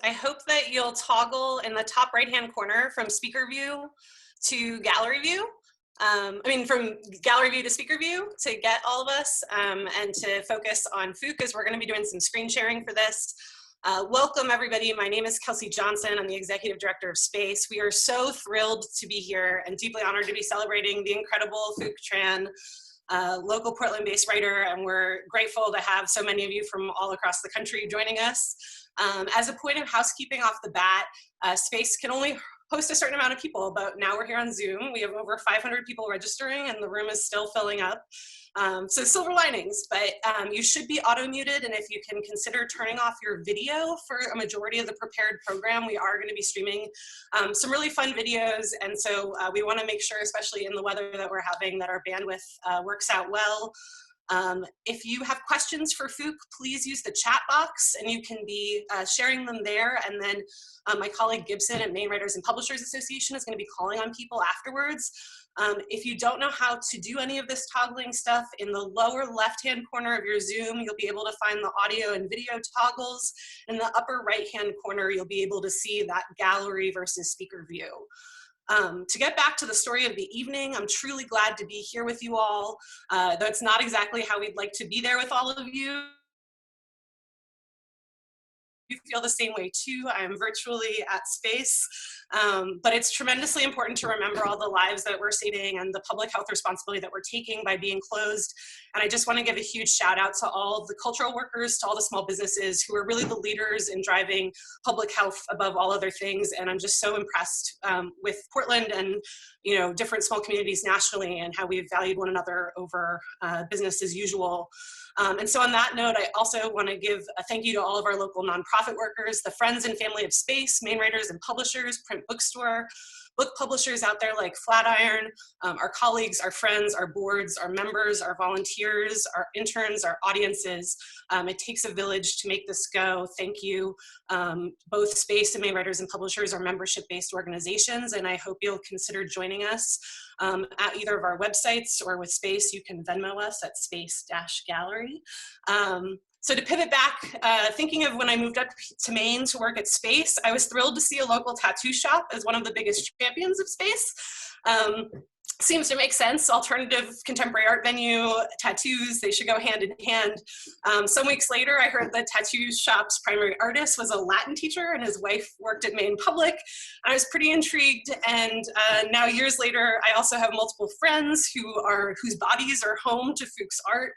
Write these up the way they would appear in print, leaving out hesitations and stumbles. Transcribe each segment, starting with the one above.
I hope that you'll toggle in the top right-hand corner from speaker view to gallery view. From gallery view to speaker view to get all of us and to focus on Phuc, as we're going to be doing some screen sharing for this. Welcome, everybody. My name is Kelsey Johnson. I'm the Executive Director of SPACE. We are so thrilled to be here and deeply honored to be celebrating the incredible Phuc Tran, local Portland-based writer, and we're grateful to have so many of you from all across the country joining us. As a point of housekeeping off the bat, SPACE can only host a certain amount of people, but now we're here on Zoom. We have over 500 people registering and the room is still filling up. So silver linings, but you should be auto-muted, and if you can consider turning off your video for a majority of the prepared program, we are going to be streaming some really fun videos, and so we want to make sure, especially in the weather that we're having, that our bandwidth works out well. If you have questions for Phuc, please use the chat box and you can be sharing them there. And then my colleague Gibson at Maine Writers and Publishers Association is going to be calling on people afterwards. If you don't know how to do any of this toggling stuff, in the lower left-hand corner of your Zoom, you'll be able to find the audio and video toggles. In the upper right-hand corner, you'll be able to see that gallery versus speaker view. To get back to the story of the evening, I'm truly glad to be here with you all, though it's not exactly how we'd like to be there with all of you. You feel the same way too. I am virtually at SPACE, but it's tremendously important to remember all the lives that we're saving and the public health responsibility that we're taking by being closed. And I just want to give a huge shout out to all of the cultural workers, to all the small businesses who are really the leaders in driving public health above all other things. And I'm just so impressed with Portland and different small communities nationally and how we've valued one another over business as usual. And so on that note, I also want to give a thank you to all of our local nonprofit workers, the friends and family of SPACE, Maine Writers and Publishers, print bookstore, book publishers out there like Flatiron, our colleagues, our friends, our boards, our members, our volunteers, our interns, our audiences. It takes a village to make this go. Thank you. Both SPACE and Maine Writers and Publishers are membership-based organizations, and I hope you'll consider joining us at either of our websites, or with SPACE, you can Venmo us at space-gallery. So to pivot back, thinking of when I moved up to Maine to work at SPACE, I was thrilled to see a local tattoo shop as one of the biggest champions of SPACE. Seems to make sense. Alternative contemporary art venue, tattoos, they should go hand in hand. Some weeks later, I heard the tattoo shop's primary artist was a Latin teacher and his wife worked at Maine Public. I was pretty intrigued, and now years later, I also have multiple friends whose bodies are home to Phuc's art.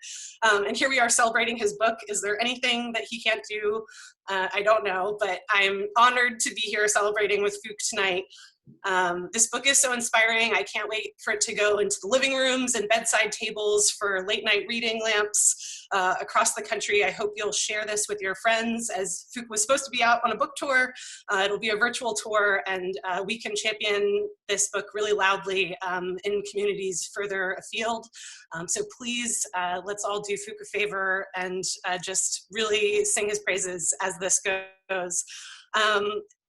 And here we are celebrating his book. Is there anything that he can't do? I don't know, but I'm honored to be here celebrating with Phuc tonight. This book is so inspiring. I can't wait for it to go into the living rooms and bedside tables for late night reading lamps across the country. I hope you'll share this with your friends, as Phuc was supposed to be out on a book tour. It'll be a virtual tour, and we can champion this book really loudly in communities further afield. So please, let's all do Phuc a favor and just really sing his praises as this goes.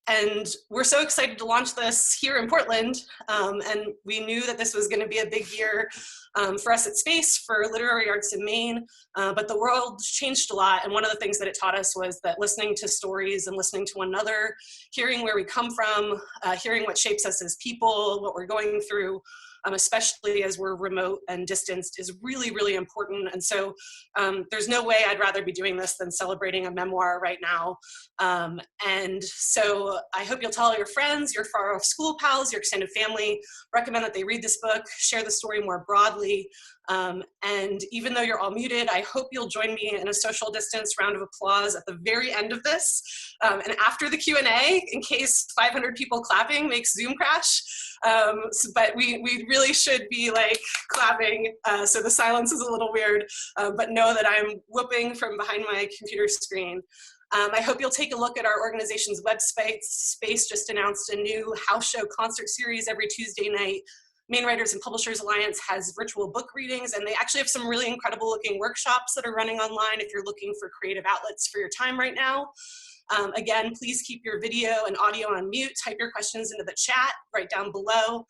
And we're so excited to launch this here in Portland, and we knew that this was going to be a big year for us at SPACE, for literary arts in Maine, but the world changed a lot, and one of the things that it taught us was that listening to stories and listening to one another, hearing where we come from, hearing what shapes us as people, what we're going through, especially as we're remote and distanced, is really, really important. And so there's no way I'd rather be doing this than celebrating a memoir right now. And so I hope you'll tell all your friends, your far off school pals, your extended family, recommend that they read this book, share the story more broadly. And even though you're all muted, I hope you'll join me in a social distance round of applause at the very end of this. And after the Q&A, in case 500 people clapping makes Zoom crash. But we really should be like clapping, so the silence is a little weird, but know that I'm whooping from behind my computer screen. I hope you'll take a look at our organization's website. SPACE just announced a new house show concert series every Tuesday night. Maine Writers and Publishers Alliance has virtual book readings, and they actually have some really incredible looking workshops that are running online if you're looking for creative outlets for your time right now. Again, please keep your video and audio on mute. Type your questions into the chat right down below.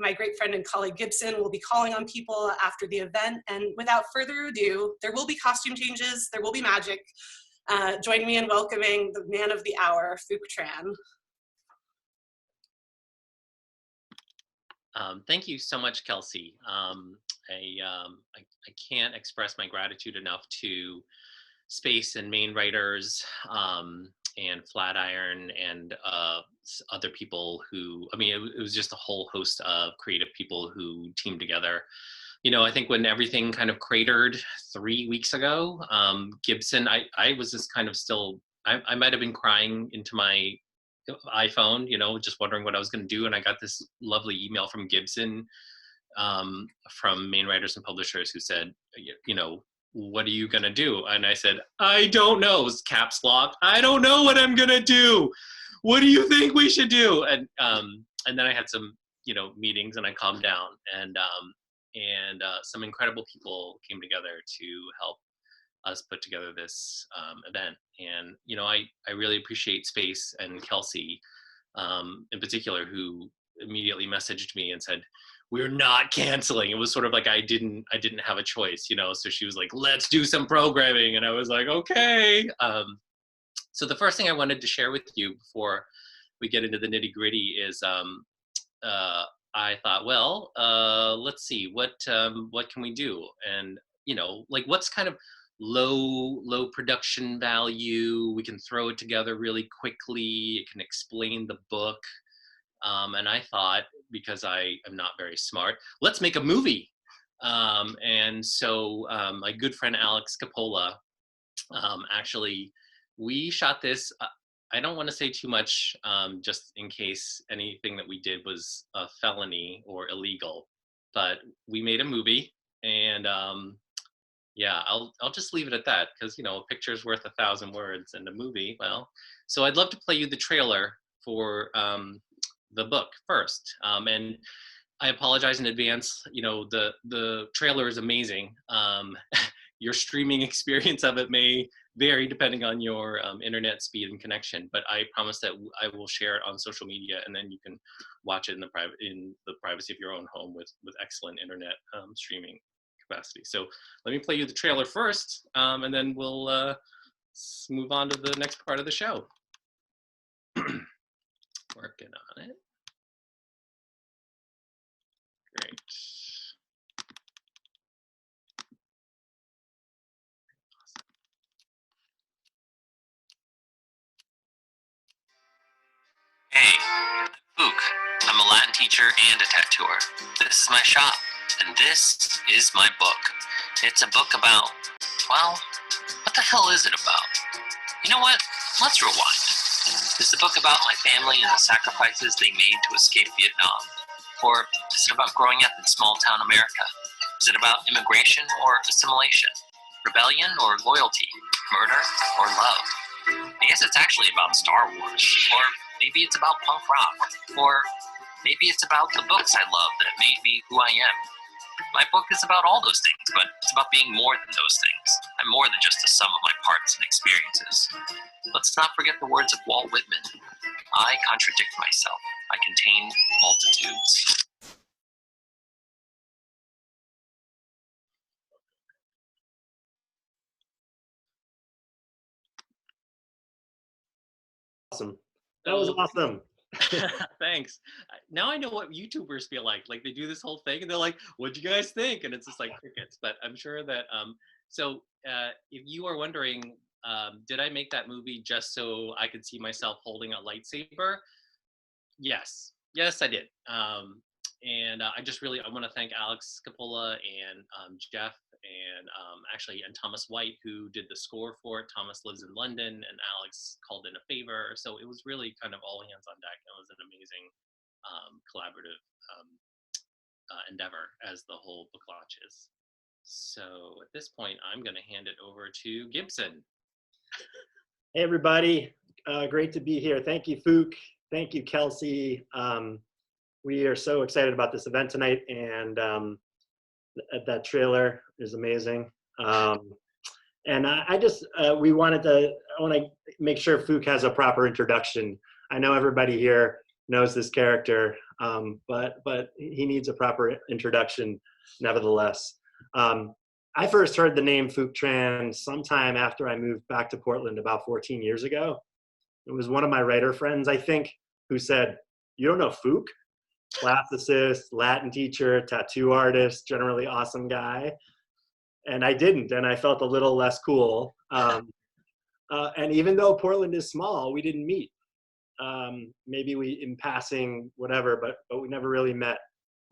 My great friend and colleague Gibson will be calling on people after the event. And without further ado, there will be costume changes, there will be magic. Join me in welcoming the man of the hour, Phuc Tran. Thank you so much, Kelsey. I can't express my gratitude enough to Space and Main Writers and Flatiron and other people who, I mean, it was just a whole host of creative people who teamed together. You know, I think when everything kind of cratered 3 weeks ago, Gibson, I was just kind of still, I might have been crying into my iPhone, you know, just wondering what I was going to do. And I got this lovely email from Gibson, from Main Writers and Publishers, who said, you know, what are you going to do? And I said, I don't know, caps lock. I don't know what I'm going to do. What do you think we should do? And then I had some, you know, meetings, and I calmed down, and some incredible people came together to help us put together this event. And, you know, I really appreciate Space and Kelsey in particular, who immediately messaged me and said, we're not canceling. It was sort of like I didn't have a choice, you know. So she was like, let's do some programming. And I was like, okay. So the first thing I wanted to share with you before we get into the nitty gritty is I thought, well, let's see, what can we do? And, you know, like, what's kind of low production value? We can throw it together really quickly. It can explain the book. And I thought, because I am not very smart, let's make a movie. And so my good friend Alex Coppola, actually, we shot this. I don't want to say too much, just in case anything that we did was a felony or illegal, but we made a movie, and yeah, I'll just leave it at that, because, you know, a picture's worth 1,000 words, and a movie, well, so I'd love to play you the trailer for the book first, and I apologize in advance. You know, the trailer is amazing. Your streaming experience of it may vary depending on your internet speed and connection, but I promise that I will share it on social media, and then you can watch it in the privacy of your own home with excellent internet streaming capacity. So let me play you the trailer first, and then we'll move on to the next part of the show. Working on it. Great. Hey, I'm Phuc. I'm a Latin teacher and a tattooer. This is my shop, and this is my book. It's a book about, well, what the hell is it about? You know what? Let's rewind. Is the book about my family and the sacrifices they made to escape Vietnam? Or is it about growing up in small-town America? Is it about immigration or assimilation? Rebellion or loyalty? Murder or love? I guess it's actually about Star Wars. Or maybe it's about punk rock. Or maybe it's about the books I love that made me who I am. My book is about all those things, but it's about being more than those things. I'm more than just a sum of my parts and experiences. Let's not forget the words of Walt Whitman. I contradict myself. I contain multitudes. Awesome. That was awesome. Thanks. Now I know what YouTubers feel like. Like, they do this whole thing and they're like, what'd you guys think? And it's just like crickets. But I'm sure that, if you are wondering, did I make that movie just so I could see myself holding a lightsaber? Yes. Yes, I did. I want to thank Alex Coppola and Jeff and Thomas White, who did the score for it. Thomas lives in London, and Alex called in a favor. So it was really kind of all hands on deck. It was an amazing collaborative endeavor, as the whole book launches. So at this point, I'm going to hand it over to Gibson. Hey, everybody. Great to be here. Thank you, Phuc. Thank you, Kelsey. We are so excited about this event tonight, and that trailer is amazing. And I want to make sure Phuc has a proper introduction. I know everybody here knows this character, but he needs a proper introduction nevertheless. I first heard the name Phuc Tran sometime after I moved back to Portland about 14 years ago. It was one of my writer friends, I think, who said, "You don't know Phuc?" Classicist, Latin teacher, tattoo artist, generally awesome guy. And I didn't, and I felt a little less cool. And even though Portland is small, we didn't meet. Maybe we, in passing, whatever, but we never really met.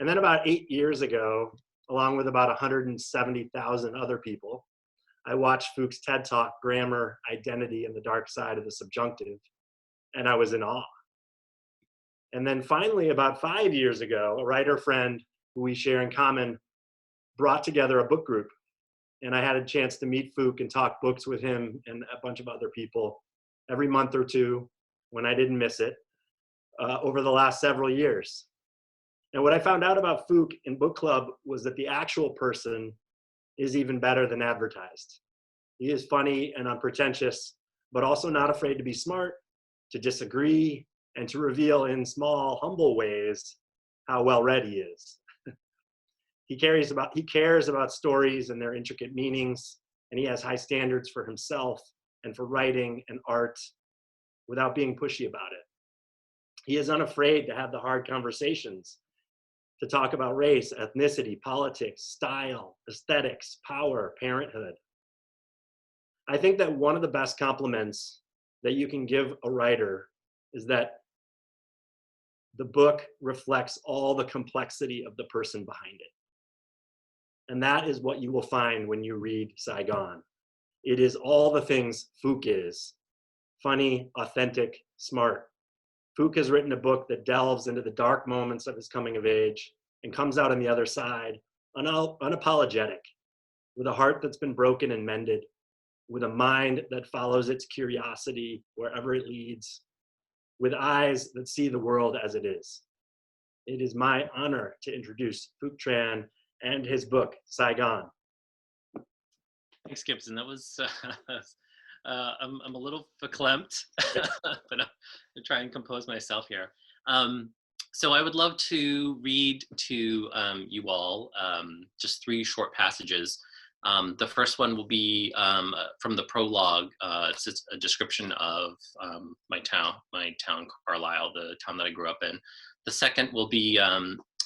And then about 8 years ago, along with about 170,000 other people, I watched Phuc's TED Talk, Grammar, Identity, and the Dark Side of the Subjunctive, and I was in awe. And then finally, about 5 years ago, a writer friend who we share in common brought together a book group. And I had a chance to meet Phuc and talk books with him and a bunch of other people every month or two when I didn't miss it over the last several years. And what I found out about Phuc in book club was that the actual person is even better than advertised. He is funny and unpretentious, but also not afraid to be smart, to disagree, and to reveal in small, humble ways how well read he is. He cares about stories and their intricate meanings, and he has high standards for himself and for writing and art without being pushy about it. He is unafraid to have the hard conversations, to talk about race, ethnicity, politics, style, aesthetics, power, parenthood. I think that one of the best compliments that you can give a writer is that the book reflects all the complexity of the person behind it. And that is what you will find when you read Saigon. It is all the things Phuc is: funny, authentic, smart. Phuc has written a book that delves into the dark moments of his coming of age and comes out on the other side unapologetic, with a heart that's been broken and mended, with a mind that follows its curiosity wherever it leads, with eyes that see the world as it is. It is my honor to introduce Phuc Tran and his book, Saigon. Thanks, Gibson. That was, I'm a little verklempt, but I'll try and compose myself here. So I would love to read to you all just 3 short passages. The first one will be from the prologue. It's a description of my town, Carlisle, the town that I grew up in. The second will be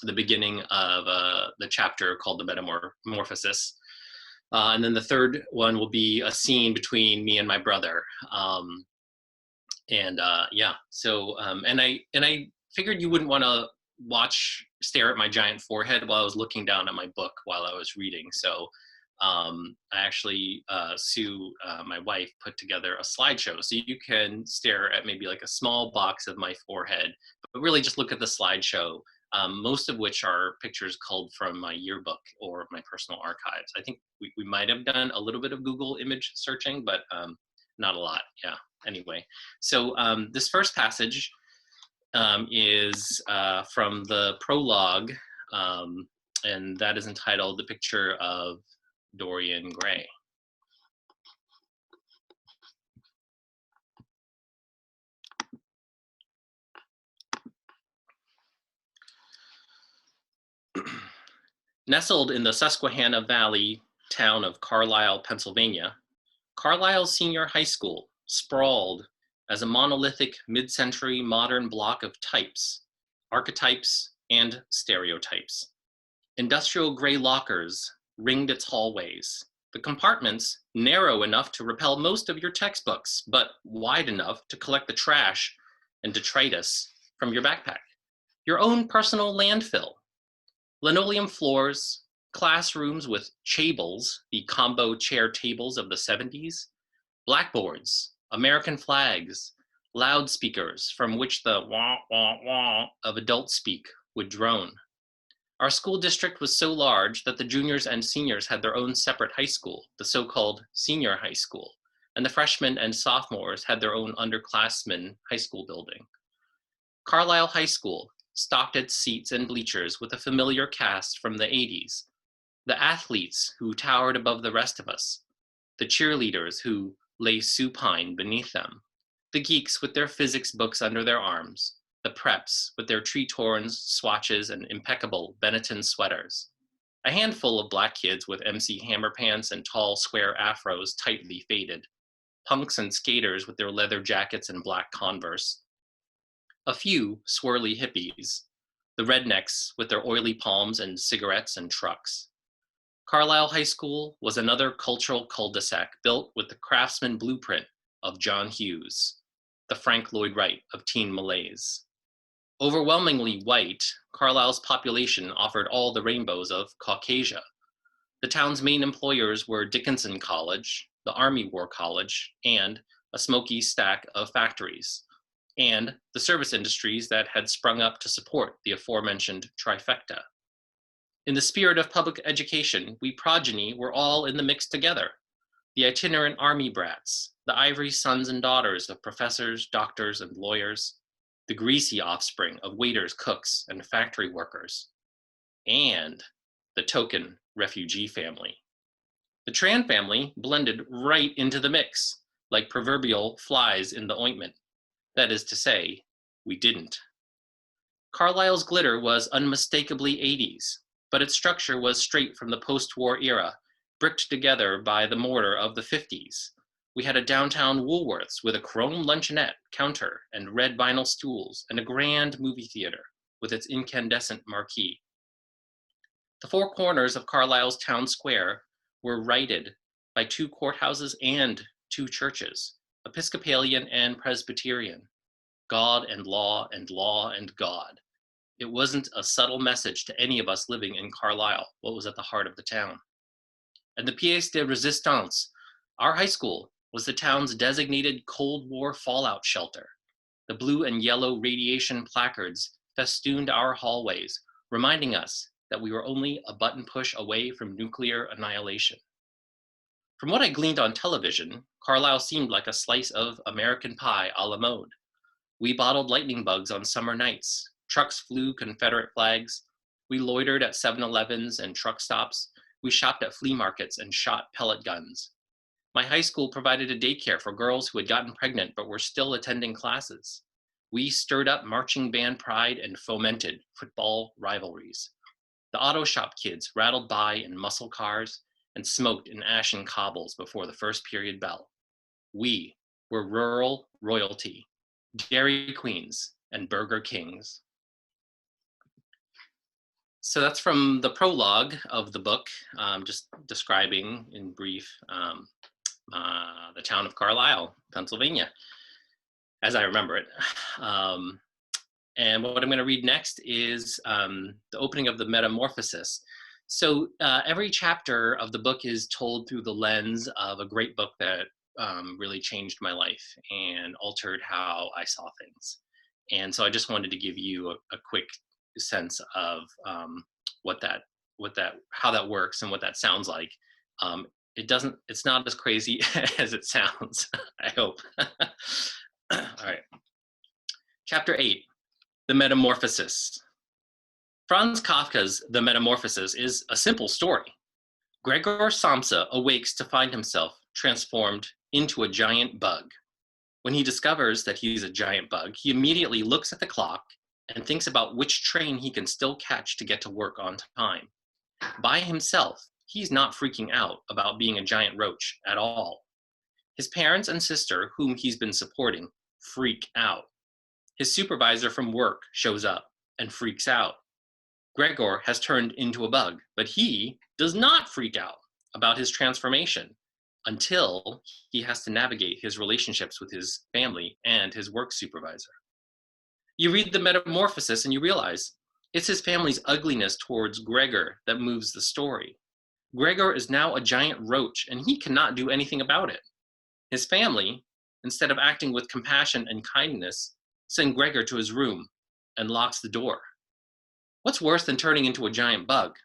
the beginning of the chapter called the Metamorphosis. And then the third one will be a scene between me and my brother. Yeah, so, and I figured you wouldn't want to stare at my giant forehead while I was looking down at my book while I was reading. So I actually, Sue, my wife, put together a slideshow. So you can stare at maybe like a small box of my forehead, but really just look at the slideshow, most of which are pictures culled from my yearbook or my personal archives. I think we might have done a little bit of Google image searching, but not a lot, yeah. Anyway, so this first passage is from the prologue, and that is entitled "The Picture of Dorian Gray." Nestled in the Susquehanna Valley town of Carlisle, Pennsylvania, Carlisle Senior High School sprawled as a monolithic mid-century modern block of types, archetypes, and stereotypes. Industrial gray lockers ringed its hallways, the compartments narrow enough to repel most of your textbooks, but wide enough to collect the trash and detritus from your backpack. Your own personal landfill. Linoleum floors, classrooms with chables, the combo chair tables of the 70s, blackboards, American flags, loudspeakers from which the wah, wah, wah of adult speak would drone. Our school district was so large that the juniors and seniors had their own separate high school, the so-called senior high school, and the freshmen and sophomores had their own underclassmen high school building. Carlisle High School stocked its seats and bleachers with a familiar cast from the 80s, the athletes who towered above the rest of us, the cheerleaders who lay supine beneath them, the geeks with their physics books under their arms, the preps with their tree-torn swatches and impeccable Benetton sweaters. A handful of black kids with MC Hammer pants and tall square afros tightly faded, punks and skaters with their leather jackets and black Converse. A few swirly hippies, the rednecks with their oily palms and cigarettes and trucks. Carlisle High School was another cultural cul-de-sac built with the craftsman blueprint of John Hughes, the Frank Lloyd Wright of teen malaise. Overwhelmingly white, Carlisle's population offered all the rainbows of Caucasia. The town's main employers were Dickinson College, the Army War College, and a smoky stack of factories, and the service industries that had sprung up to support the aforementioned trifecta. In the spirit of public education, we progeny were all in the mix together. The itinerant army brats, the ivory sons and daughters of professors, doctors, and lawyers, the greasy offspring of waiters, cooks, and factory workers, and the token refugee family. The Tran family blended right into the mix, like proverbial flies in the ointment. That is to say, we didn't. Carlisle's glitter was unmistakably 80s, but its structure was straight from the post-war era, bricked together by the mortar of the 50s. We had a downtown Woolworths with a chrome luncheonette counter and red vinyl stools and a grand movie theater with its incandescent marquee. The four corners of Carlisle's town square were righted by two courthouses and two churches, Episcopalian and Presbyterian, God and law and law and God. It wasn't a subtle message to any of us living in Carlisle what was at the heart of the town. And the pièce de résistance, our high school, was the town's designated Cold War fallout shelter. The blue and yellow radiation placards festooned our hallways, reminding us that we were only a button push away from nuclear annihilation. From what I gleaned on television, Carlisle seemed like a slice of American pie a la mode. We bottled lightning bugs on summer nights. Trucks flew Confederate flags. We loitered at 7-Elevens and truck stops. We shopped at flea markets and shot pellet guns. My high school provided a daycare for girls who had gotten pregnant but were still attending classes. We stirred up marching band pride and fomented football rivalries. The auto shop kids rattled by in muscle cars and smoked in ashen cobbles before the first period bell. We were rural royalty, Dairy Queens, and Burger Kings. So that's from the prologue of the book, just describing in brief the town of Carlisle, Pennsylvania, as I remember it. And what I'm going to read next is the opening of the Metamorphosis. So every chapter of the book is told through the lens of a great book that really changed my life and altered how I saw things. And so I just wanted to give you a quick sense of how that works and what that sounds like. It's not as crazy as it sounds, I hope. All right. Chapter 8, The Metamorphosis. Franz Kafka's The Metamorphosis is a simple story. Gregor Samsa awakes to find himself transformed into a giant bug. When he discovers that he's a giant bug, he immediately looks at the clock and thinks about which train he can still catch to get to work on time. By himself, he's not freaking out about being a giant roach at all. His parents and sister, whom he's been supporting, freak out. His supervisor from work shows up and freaks out. Gregor has turned into a bug, but he does not freak out about his transformation until he has to navigate his relationships with his family and his work supervisor. You read the Metamorphosis and you realize it's his family's ugliness towards Gregor that moves the story. Gregor is now a giant roach and he cannot do anything about it. His family, instead of acting with compassion and kindness, send Gregor to his room and locks the door. What's worse than turning into a giant bug?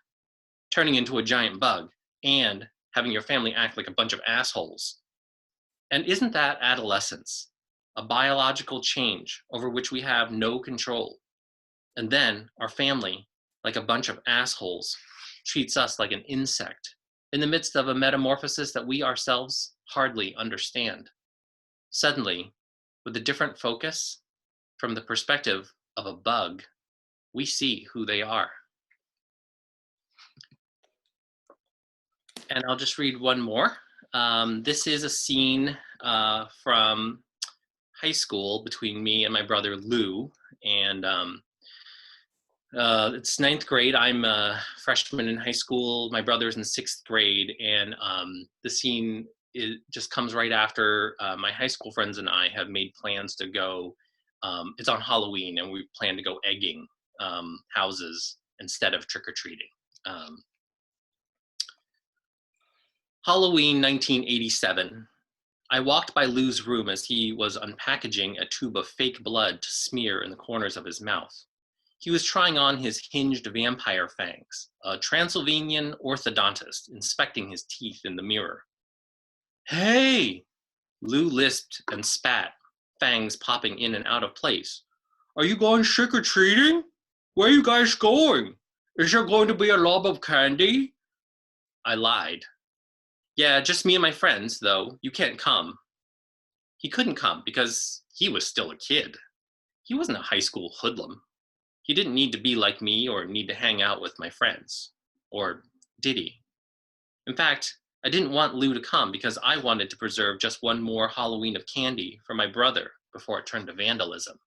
Turning into a giant bug and having your family act like a bunch of assholes. And isn't that adolescence? A biological change over which we have no control. And then our family, like a bunch of assholes, treats us like an insect in the midst of a metamorphosis that we ourselves hardly understand. Suddenly, with a different focus, from the perspective of a bug, we see who they are. And I'll just read one more. This is a scene from high school between me and my brother Lou, and it's ninth grade. I'm a freshman in high school. My brother's in sixth grade, and the scene just comes right after my high school friends and I have made plans to go. It's on Halloween, and we plan to go egging houses instead of trick-or-treating. Halloween 1987. I walked by Lou's room as he was unpackaging a tube of fake blood to smear in the corners of his mouth. He was trying on his hinged vampire fangs, a Transylvanian orthodontist inspecting his teeth in the mirror. Hey! Lou lisped and spat, fangs popping in and out of place. Are you going trick-or-treating? Where are you guys going? Is there going to be a lob of candy? I lied. Yeah, just me and my friends, though. You can't come. He couldn't come because he was still a kid. He wasn't a high school hoodlum. He didn't need to be like me or need to hang out with my friends. Or did he? In fact, I didn't want Lou to come because I wanted to preserve just one more Halloween of candy for my brother before it turned to vandalism.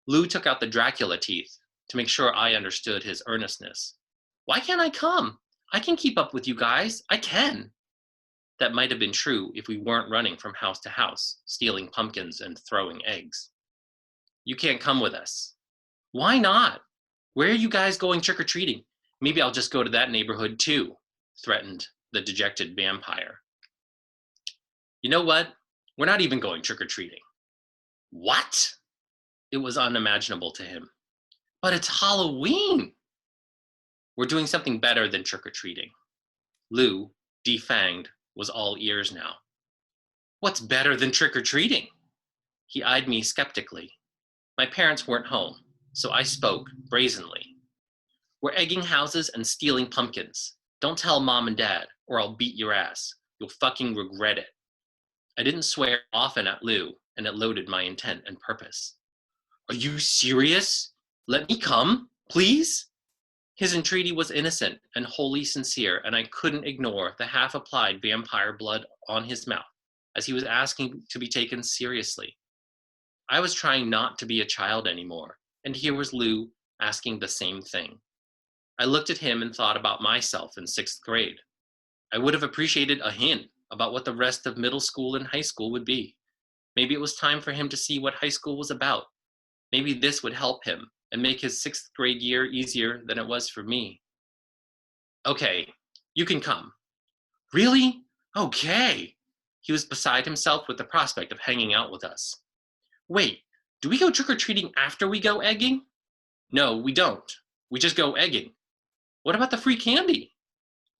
Lou took out the Dracula teeth to make sure I understood his earnestness. Why can't I come? I can keep up with you guys. I can. That might have been true if we weren't running from house to house, stealing pumpkins and throwing eggs. You can't come with us. Why not? Where are you guys going trick-or-treating? Maybe I'll just go to that neighborhood too, threatened the dejected vampire. You know what? We're not even going trick-or-treating. What? It was unimaginable to him. But it's Halloween. We're doing something better than trick-or-treating. Lou, defanged, was all ears now. What's better than trick-or-treating? He eyed me skeptically. My parents weren't home, so I spoke brazenly. We're egging houses and stealing pumpkins. Don't tell Mom and Dad, or I'll beat your ass. You'll fucking regret it. I didn't swear often at Lou, and it loaded my intent and purpose. Are you serious? Let me come, please? His entreaty was innocent and wholly sincere, and I couldn't ignore the half-applied vampire blood on his mouth as he was asking to be taken seriously. I was trying not to be a child anymore, and here was Lou asking the same thing. I looked at him and thought about myself in sixth grade. I would have appreciated a hint about what the rest of middle school and high school would be. Maybe it was time for him to see what high school was about. Maybe this would help him and make his sixth grade year easier than it was for me. Okay, you can come. Really? Okay. He was beside himself with the prospect of hanging out with us. Wait, do we go trick-or-treating after we go egging? No, we don't. We just go egging. What about the free candy?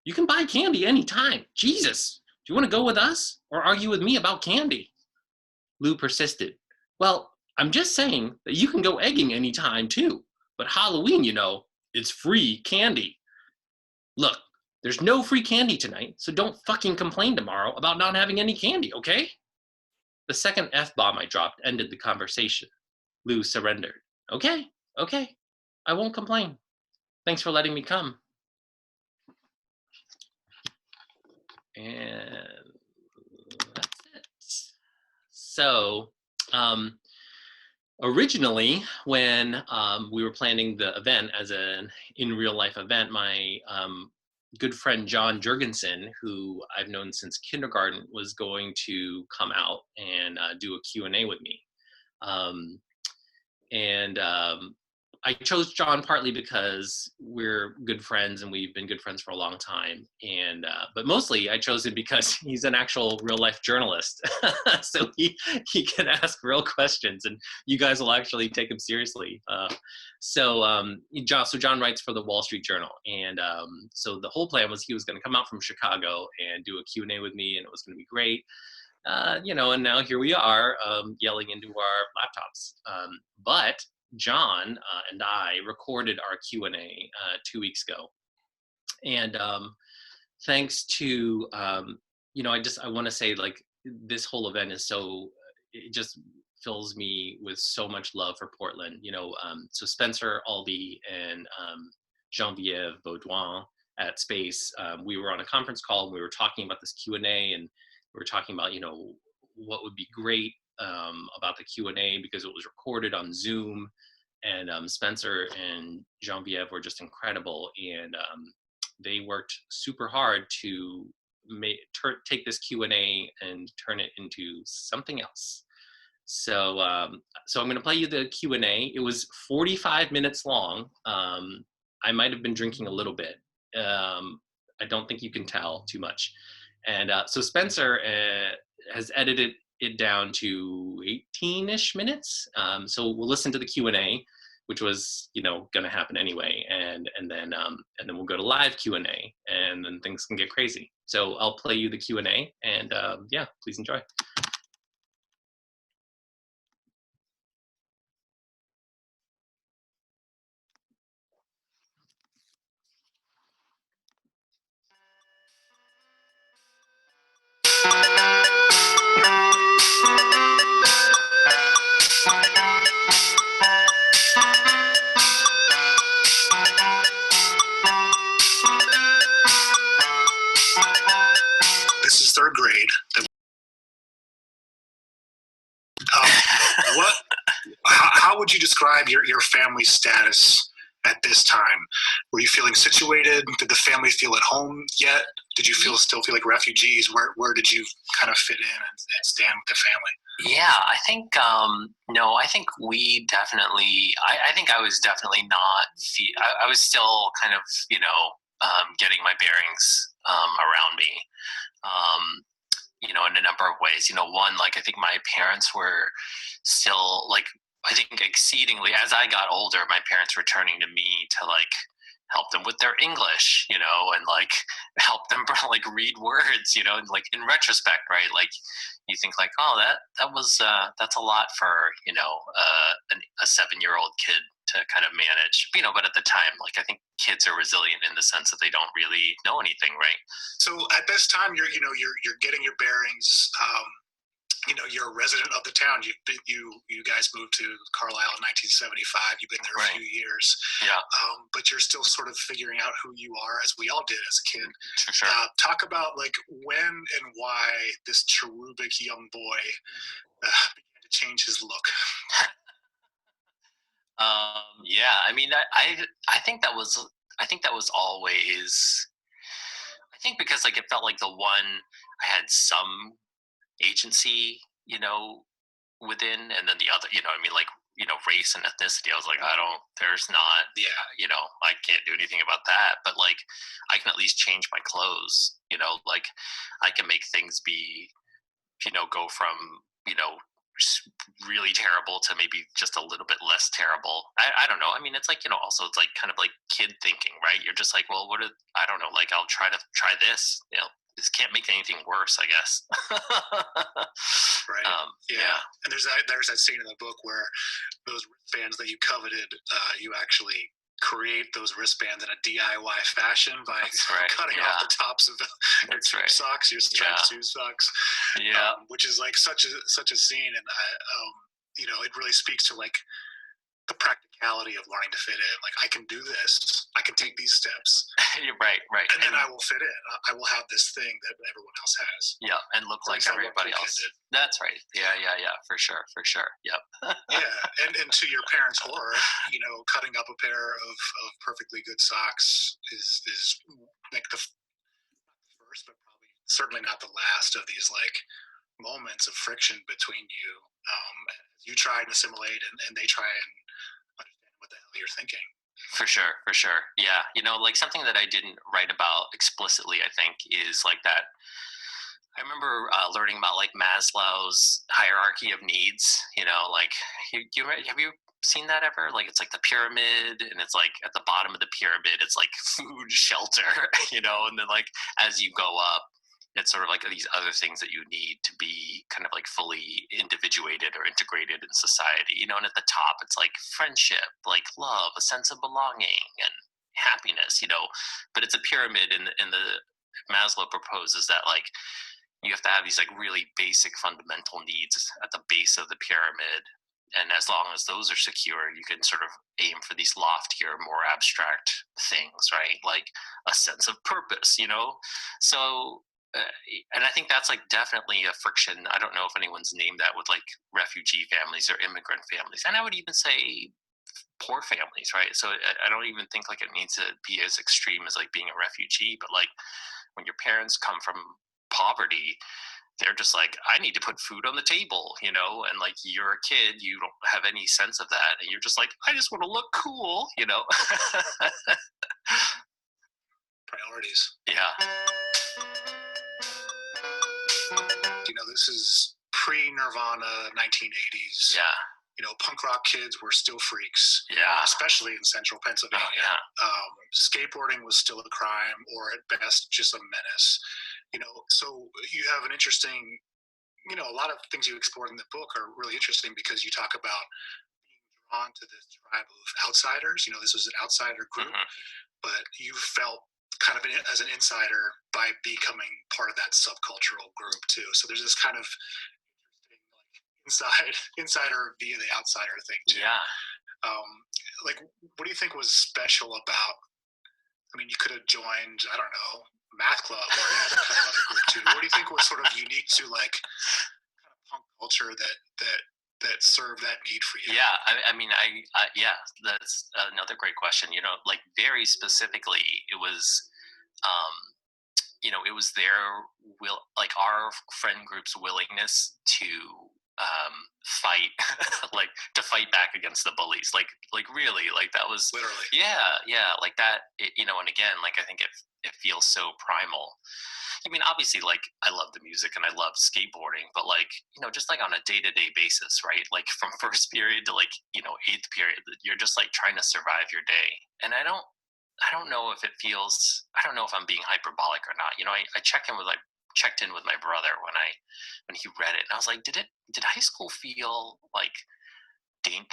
You can buy candy anytime. Jesus, do you want to go with us or argue with me about candy? Lou persisted. Well, I'm just saying that you can go egging anytime too, but Halloween, you know, it's free candy. Look, there's no free candy tonight, so don't fucking complain tomorrow about not having any candy, okay? The second F-bomb I dropped ended the conversation. Lou surrendered. Okay, I won't complain. Thanks for letting me come. And that's it. So, originally, when we were planning the event as an in real life event, my good friend John Jurgensen, who I've known since kindergarten, was going to come out and do a Q&A with me. I chose John partly because we're good friends and we've been good friends for a long time. But mostly I chose him because he's an actual real life journalist. So he can ask real questions and you guys will actually take him seriously. John writes for the Wall Street Journal. And so the whole plan was he was going to come out from Chicago and do a Q&A with me and it was going to be great. And now here we are yelling into our laptops. But John and I recorded our Q&A 2 weeks ago. And thanks to, I want to say like this whole event is it just fills me with so much love for Portland. So Spencer Albee and Geneviève Baudouin at Space, we were on a conference call and we were talking about this Q&A, and we were talking about, what would be great about the Q&A because it was recorded on Zoom, and Spencer and Genevieve were just incredible, and they worked super hard to take this Q&A and turn it into something else. So so I'm going to play you the Q&A. It was 45 minutes long. I might have been drinking a little bit. I don't think you can tell too much. And so Spencer has edited it down to 18-ish minutes. So we'll listen to the Q&A, which was, going to happen anyway. And then we'll go to live Q&A, and then things can get crazy. So I'll play you the Q&A, and yeah, please enjoy. This is third grade. How would you describe your family's status at this time? Were you feeling situated? Did the family feel at home yet? Did you still feel like refugees? Where did you kind of fit in and stand with the family? Yeah, I think, no, I think we definitely, I think I was definitely not, I was still kind of, getting my bearings around me, in a number of ways. One, like, I think my parents were still, like, I think exceedingly, as I got older, my parents were turning to me to, like, help them with their English, and like help them like read words, and like in retrospect, right? Like you think like, oh, that's a lot for, a 7-year-old kid to kind of manage, but at the time, like I think kids are resilient in the sense that they don't really know anything, right? So at this time, you're getting your bearings. You're a resident of the town. You guys moved to Carlisle in 1975. You've been there a few years. Yeah. But you're still sort of figuring out who you are, as we all did as a kid. Sure. Talk about like when and why this cherubic young boy began to change his look. Yeah. I mean, I think that was always. I think because like it felt like the one I had some agency, within, and then the other, I mean, like, race and ethnicity, I was like, there's not, I can't do anything about that, but like, I can at least change my clothes, like, I can make things be, go from, really terrible to maybe just a little bit less terrible. I don't know. I mean, it's like, also it's like kind of like kid thinking, right? You're just like, well, I don't know, like, I'll try this, this can't make anything worse, I guess. Right. Yeah. And there's that scene in the book where those wristbands that you coveted, you actually create those wristbands in a DIY fashion by cutting off the tops of your tube socks, your striped tube socks. Yeah. Which is like such a scene, and it really speaks to like the practicality of learning to fit in. Like, I can do this. I can take these steps. You're right. And then I will fit in. I will have this thing that everyone else has. Yeah, and look like everybody else. That's right. Yeah, for sure. Yep. Yeah, and to your parents' horror, cutting up a pair of perfectly good socks is like the first, but probably certainly not the last of these like moments of friction between you. You try and assimilate, and they try and understand what the hell you're thinking. For sure. Yeah. Like something that I didn't write about explicitly, I think, is like that. I remember learning about like Maslow's hierarchy of needs, like, have you seen that ever? Like, it's like the pyramid, and it's like at the bottom of the pyramid, it's like food, shelter, and then like, as you go up, it's sort of like these other things that you need to be kind of like fully individuated or integrated in society, and at the top, it's like friendship, like love, a sense of belonging and happiness, but it's a pyramid, and the Maslow proposes that like, you have to have these like really basic fundamental needs at the base of the pyramid, and as long as those are secure, you can sort of aim for these loftier, more abstract things, right? Like a sense of purpose, So, and I think that's like definitely a friction. I don't know if anyone's named that with like refugee families or immigrant families, and I would even say poor families, right? So I don't even think like it needs to be as extreme as like being a refugee, but like when your parents come from poverty, they're just like, I need to put food on the table, and like you're a kid, you don't have any sense of that, and you're just like, I just want to look cool. Priorities. Yeah. This is pre-Nirvana, 1980s. Yeah. Punk rock kids were still freaks. Yeah. Especially in central Pennsylvania. Oh, yeah. Skateboarding was still a crime, or at best just a menace. So you have an interesting, a lot of things you explore in the book are really interesting because you talk about being drawn to this tribe of outsiders. This was an outsider group, but you felt kind of as an insider by becoming part of that subcultural group too. So there's this kind of insider via the outsider thing too. Yeah. Like, what do you think was special about? I mean, you could have joined, I don't know, math club or any other kind of other group too. What do you think was sort of unique to like kind of punk culture that served that need for you? Yeah, I mean, yeah, that's another great question. Like very specifically, it was, it was like our friend group's willingness to fight, like to fight back against the bullies, like really, like that was Literally. Yeah, like that, and again, like I think it feels so primal. I mean, obviously, like I love the music and I love skateboarding, but like, just like on a day-to-day basis, right? Like from first period to like, eighth period, you're just like trying to survive your day. And I don't know if it feels, I don't know if I'm being hyperbolic or not. I checked in with my brother when he read it, and I was like, did high school feel like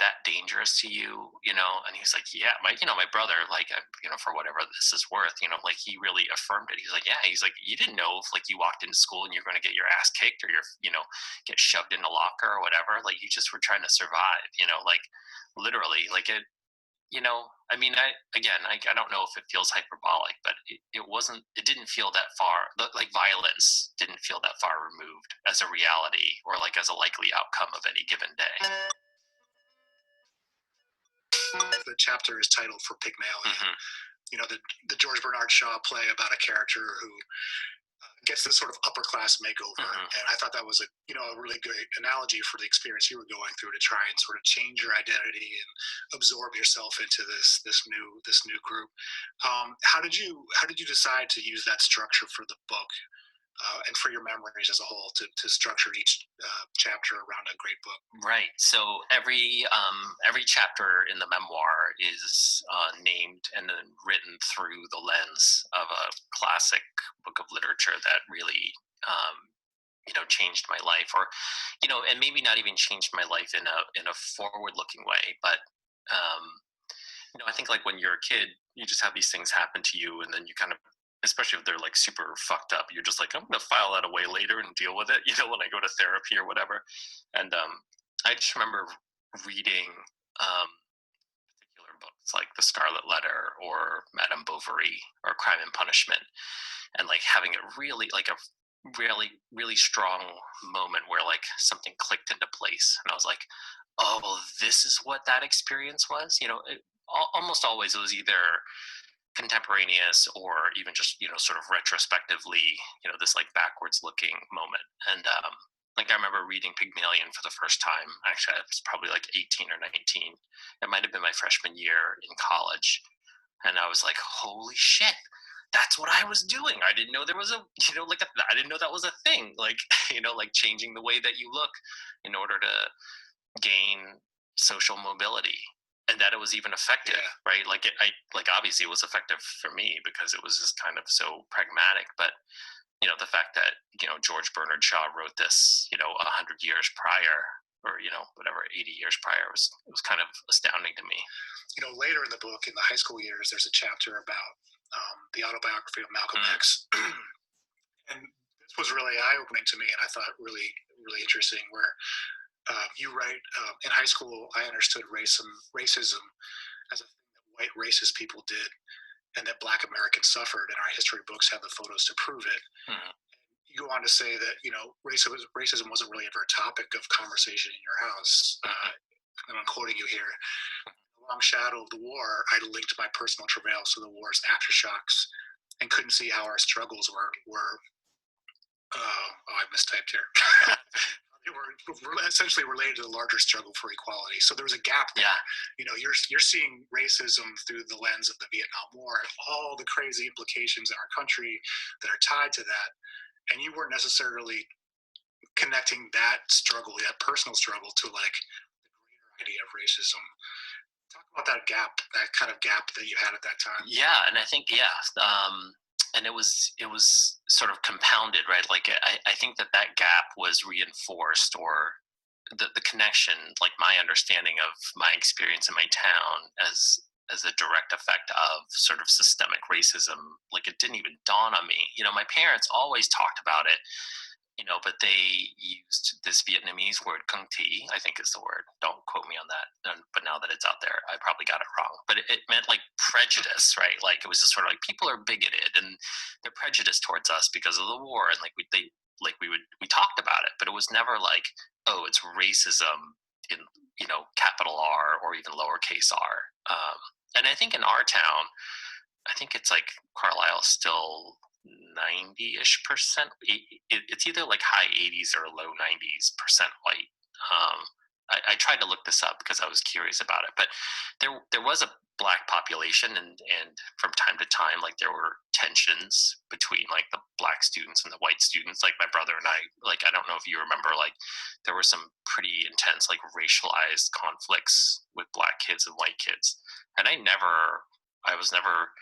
that dangerous to you? And he's like, yeah, my brother, like, for whatever this is worth, like he really affirmed it. He's like, yeah, he's like, you didn't know if like you walked into school and you're going to get your ass kicked or get shoved in a locker or whatever. Like you just were trying to survive, like literally, like it. I mean, I don't know if it feels hyperbolic, but it didn't feel that far, like violence didn't feel that far removed as a reality or like as a likely outcome of any given day. The chapter is titled For Pygmalion. The George Bernard Shaw play about a character who gets this sort of upper class makeover, and I thought that was a really great analogy for the experience you were going through to try and sort of change your identity and absorb yourself into this new group. How did you decide to use that structure for the book and for your memories as a whole to structure each chapter around a great book? Right. So every chapter in the memoir is named and then written through the lens of a classic book of literature that really, changed my life, or, and maybe not even changed my life in a forward-looking way, but, I think like when you're a kid, you just have these things happen to you, and then you kind of, especially if they're like super fucked up, you're just like, I'm gonna file that away later and deal with it, when I go to therapy or whatever. And I just remember reading particular books like The Scarlet Letter or Madame Bovary or Crime and Punishment, and like having a really really strong moment where like something clicked into place, and I was like, oh, this is what that experience was. Almost always it was either contemporaneous or even just sort of retrospectively, this like backwards looking moment. And like I remember reading Pygmalion for the first time. Actually, I was probably like 18 or 19. It might have been my freshman year in college, and I was like, holy shit, that's what I was doing. I didn't know there was I didn't know that was a thing, like like changing the way that you look in order to gain social mobility, and that it was even effective. Yeah. Right? Like obviously it was effective for me because it was just kind of so pragmatic, but the fact that George Bernard Shaw wrote this 100 years prior, or whatever, 80 years prior, it was kind of astounding to me. Later in the book, in the high school years, there's a chapter about the Autobiography of Malcolm X, and this was really eye-opening to me, and I thought really, really interesting, where you write, in high school, I understood racism as a thing that white racist people did, and that Black Americans suffered, and our history books have the photos to prove it. Hmm. You go on to say that, you know, racism wasn't really ever a topic of conversation in your house. And I'm quoting you here. In the long shadow of the war, I linked my personal travails to the war's aftershocks and couldn't see how our struggles were I mistyped here. They were essentially related to the larger struggle for equality. So there was a gap there. Yeah. You know, you're seeing racism through the lens of the Vietnam War and all the crazy implications in our country that are tied to that. And you weren't necessarily connecting that struggle, that personal struggle, to like the greater idea of racism. Talk about that gap, that kind of gap that you had at that time. Yeah, and I think and it was sort of compounded, right? Like I think that gap was reinforced, or the connection, like my understanding of my experience in my town as a direct effect of sort of systemic racism, like it didn't even dawn on me. You know, my parents always talked about it, you know, but they used this Vietnamese word, "cung thi," I think is the word. Don't quote me on that. But now that it's out there, I probably got it wrong. But it meant like prejudice, right? Like it was just sort of like people are bigoted and they're prejudiced towards us because of the war, and like we talked about it, but it was never like, oh, it's racism in, you know, capital R or even lowercase r. And I think in our town, I think it's like Carlisle still 90-ish%. It's either like high 80s or low 90s% white. I tried to look this up because I was curious about it, but there was a Black population, and from time to time, like there were tensions between like the Black students and the white students. Like my brother and I don't know if you remember, like there were some pretty intense like racialized conflicts with Black kids and white kids, and I was never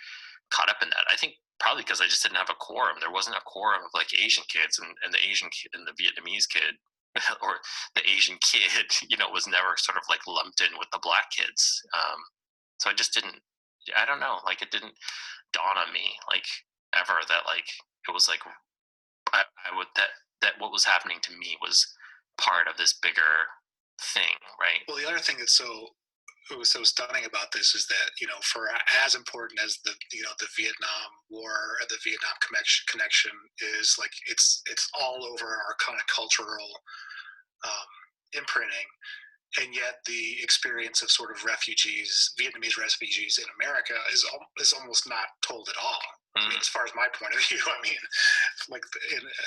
caught up in that. I think probably because I just didn't have a quorum. There wasn't a quorum of like Asian kids, and the Asian kid and the Vietnamese kid or the Asian kid, you know, was never sort of like lumped in with the Black kids. So I just didn't, I don't know, like it didn't dawn on me like ever that like it was like I would that what was happening to me was part of this bigger thing, right? Well, the other thing that's it was so stunning about this is that, you know, for as important as the Vietnam War and the Vietnam connection is, like it's all over our kind of cultural imprinting, and yet the experience of sort of Vietnamese refugees in America is almost not told at all. I mean, as far as my point of view, I mean, like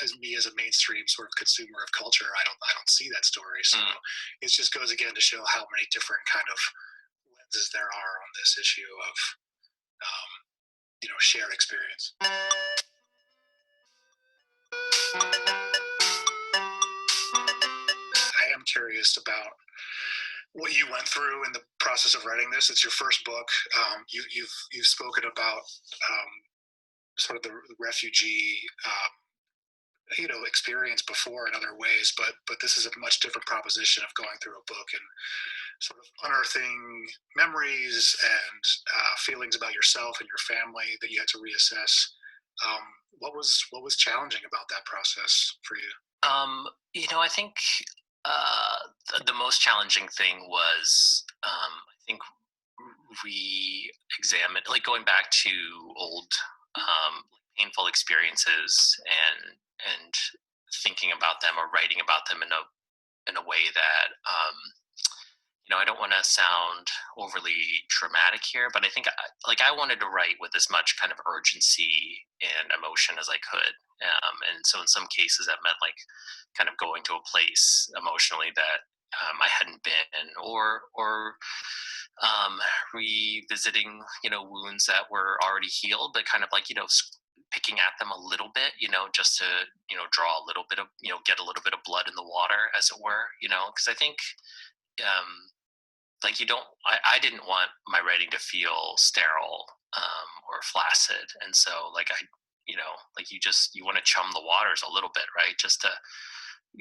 as a mainstream sort of consumer of culture, I don't see that story. So it just goes again to show how many different kind of lenses there are on this issue of shared experience. I am curious about what you went through in the process of writing this. It's your first book. You've spoken about sort of the refugee experience before in other ways, but this is a much different proposition of going through a book and sort of unearthing memories and feelings about yourself and your family that you had to reassess. What was challenging about that process for you? I think the most challenging thing was, I think, re-examine, like going back to old painful experiences and thinking about them or writing about them in a way that I don't want to sound overly dramatic here, but I think I wanted to write with as much kind of urgency and emotion as I could. And so in some cases that meant like kind of going to a place emotionally that I hadn't been, or revisiting, wounds that were already healed, but kind of like, picking at them a little bit, just to, draw a little bit of, get a little bit of blood in the water, as it were, because I think, I didn't want my writing to feel sterile or flaccid. And so you want to chum the waters a little bit, right? Just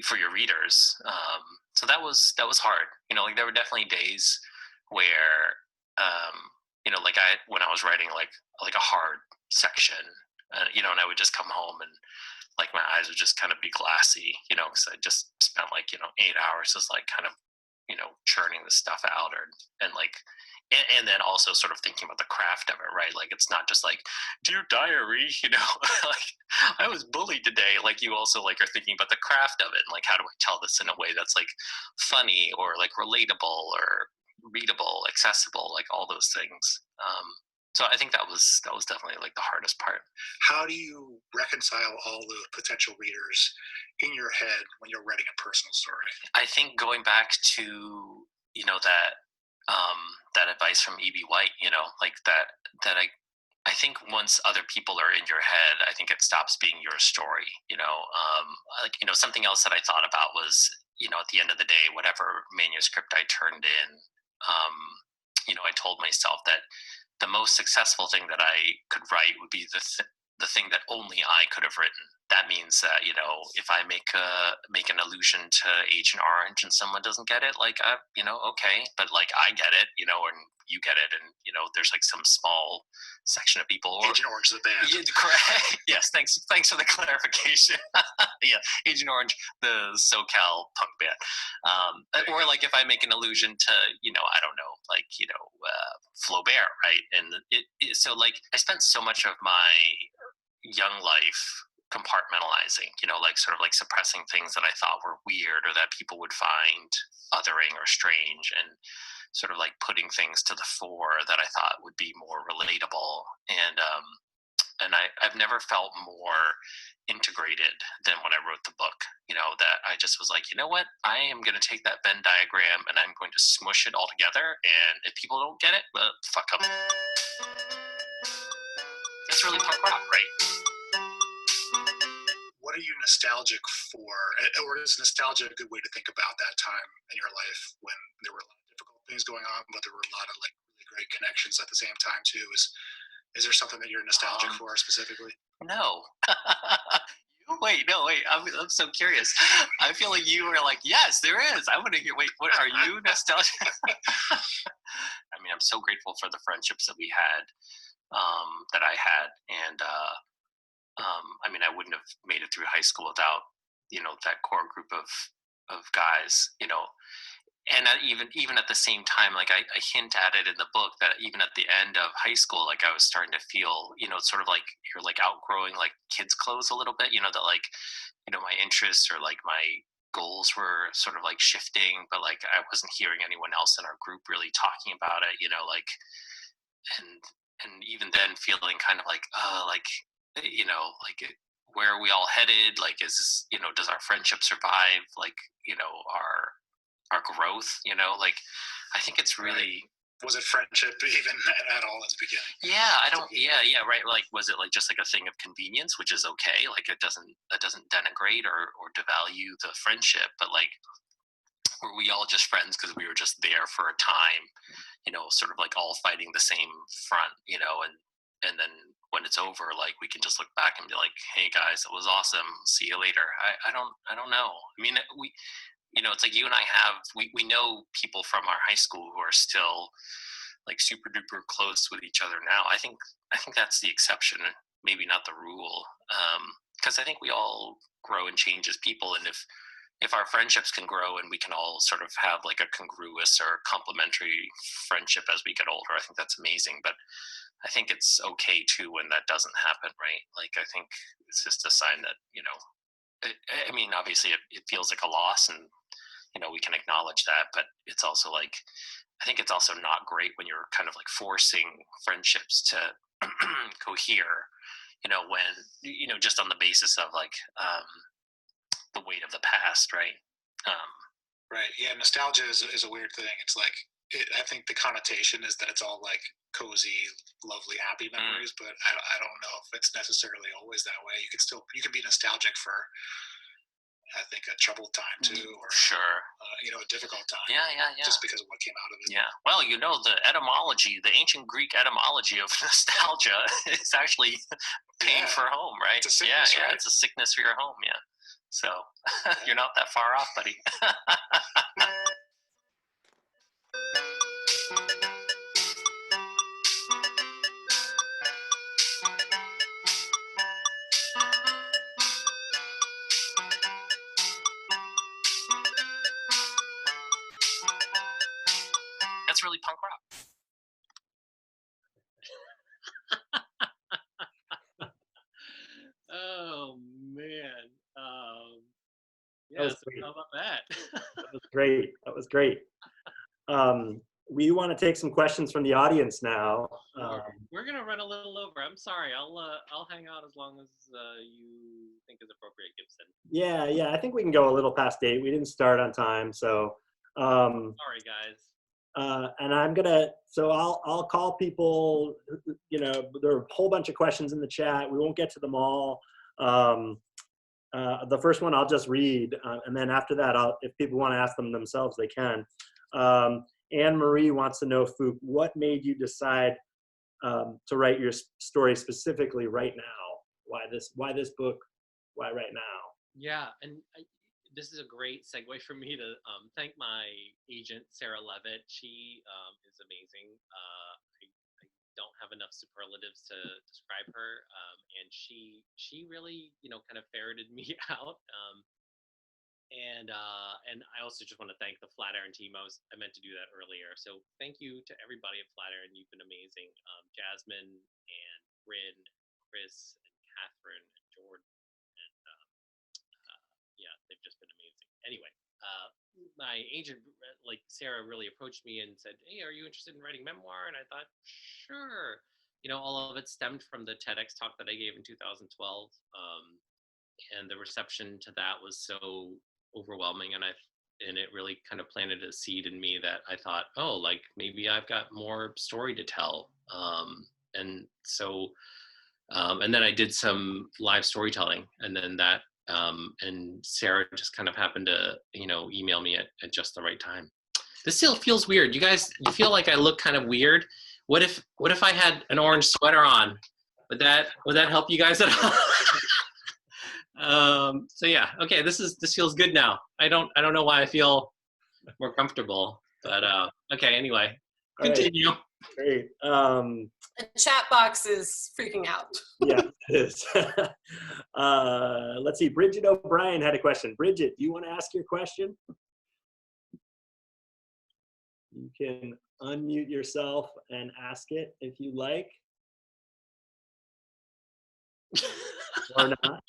for your readers. So that was hard. There were definitely days where, when I was writing like a hard section, and I would just come home and like my eyes would just kind of be glassy, you know, because I just spent like, you know, 8 hours just like kind of, you know, churning the stuff out, and like, and then also sort of thinking about the craft of it, right? Like, it's not just like, dear diary, you know, like, I was bullied today. Like, you also like are thinking about the craft of it, and like, how do I tell this in a way that's like funny or like relatable or readable, accessible, like all those things. So I think that was definitely like the hardest part. How do you reconcile all the potential readers in your head when you're writing a personal story? I think going back to, you know, that advice from E.B. White, you know, like that I think once other people are in your head, I think it stops being your story, you know. Like, you know, something else that I thought about was, you know, at the end of the day, whatever manuscript I turned in, you know, I told myself that the most successful thing that I could write would be the thing that only I could have written. That means that, you know, if I make an allusion to Agent Orange and someone doesn't get it, like, you know, okay, but like I get it, you know, and you get it, and you know, there's like some small section of people. Agent Orange, the band. Yeah, correct. Yes, thanks for the clarification. Yeah, Agent Orange, the SoCal punk band. Or like if I make an allusion to, you know, I don't know, like, you know, Flaubert, right? And so like I spent so much of my young life compartmentalizing, you know, like sort of like suppressing things that I thought were weird or that people would find othering or strange, and sort of like putting things to the fore that I thought would be more relatable. And I've never felt more integrated than when I wrote the book, you know, that I just was like, you know what, I am going to take that Venn diagram and I'm going to smush it all together. And if people don't get it, well, fuck them. It's really punk rock, right? What are you nostalgic for? Or is nostalgia a good way to think about that time in your life when there were a lot of difficult things going on, but there were a lot of like really great connections at the same time too? Is there something that you're nostalgic for specifically? No. Wait, no, wait. I'm so curious. I feel like you were like, yes, there is. I want to hear. Wait, what are you nostalgic? I mean, I'm so grateful for the friendships that we had, that I had, and I mean, I wouldn't have made it through high school without, you know, that core group of guys, you know. And even at the same time, like I hint at it in the book that even at the end of high school, like I was starting to feel, you know, sort of like you're like outgrowing like kids' clothes a little bit, you know, that like, you know, my interests or like my goals were sort of like shifting, but like I wasn't hearing anyone else in our group really talking about it, you know, like, and even then feeling kind of like, like, you know, like where are we all headed? Like, is this, you know, does our friendship survive? Like, you know, our growth, you know, like, I think it's really. Was it friendship even at all at the beginning? Yeah, I don't. Yeah, right. Like, was it like just like a thing of convenience, which is okay? Like, that doesn't denigrate or devalue the friendship, but like, were we all just friends because we were just there for a time, you know, sort of like all fighting the same front, you know, and then when it's over, like we can just look back and be like, hey guys, it was awesome. See you later. I don't know. I mean, you know, it's like you and I we know people from our high school who are still like super duper close with each other now. I think that's the exception, maybe not the rule. Because I think we all grow and change as people, and if our friendships can grow and we can all sort of have like a congruous or complementary friendship as we get older, I think that's amazing. But I think it's okay too when that doesn't happen, right? Like, I think it's just a sign that, you know, I mean, obviously it feels like a loss, and you know, we can acknowledge that, but it's also like, I think it's also not great when you're kind of like forcing friendships to cohere, you know, when, you know, just on the basis of like the weight of the past, right? Right. Yeah. Nostalgia is a weird thing. It's like, I think the connotation is that it's all like cozy, lovely, happy memories, but I don't know if it's necessarily always that way. You can be nostalgic for, I think, a troubled time too, or sure, you know, a difficult time. Yeah. Just because of what came out of it. Yeah. Well, you know, the ancient Greek etymology of nostalgia is actually pain for home, right? It's a sickness, right? It's a sickness for your home. Yeah. So you're not that far off, buddy. punk rock. Oh man. That was So great. how about that? That was great. That was great. We want to take some questions from the audience now. We're gonna run a little over. I'm sorry. I'll hang out as long as you think is appropriate, Gibson. Yeah. I think we can go a little past 8. We didn't start on time, so. Sorry, guys. And I'll call people. You know, there are a whole bunch of questions in the chat. We won't get to them all. The first one I'll just read, and then after that, if people want to ask them themselves, they can. Anne Marie wants to know, Phuc, what made you decide to write your story specifically right now? Why this book? Why right now? Yeah, and this is a great segue for me to thank my agent, Sarah Levitt. She is amazing. I don't have enough superlatives to describe her, and she really, kind of ferreted me out. And I also just want to thank the Flatiron team. I meant to do that earlier. So thank you to everybody at Flatiron. You've been amazing. Jasmine and Bryn, Chris and Catherine and Jordan. And yeah, they've just been amazing. Anyway, my agent, like Sarah, really approached me and said, "Hey, are you interested in writing memoir?" And I thought, sure. All of it stemmed from the TEDx talk that I gave in 2012. And the reception to that was so overwhelming, and it really kind of planted a seed in me that I thought, oh, like maybe I've got more story to tell. And so and then I did some live storytelling, and then that and Sarah just kind of happened to email me at just the right time. This still feels weird. You guys, you feel like I look kind of weird? What if I had an orange sweater on? Would that help you guys at all? So yeah, okay, this feels good now. I don't know why I feel more comfortable, but okay, anyway, continue. Right. Great. The chat box is freaking out. Yeah, it is. Let's see, Bridget O'Brien had a question. Bridget, do you want to ask your question? You can unmute yourself and ask it if you like. Or not.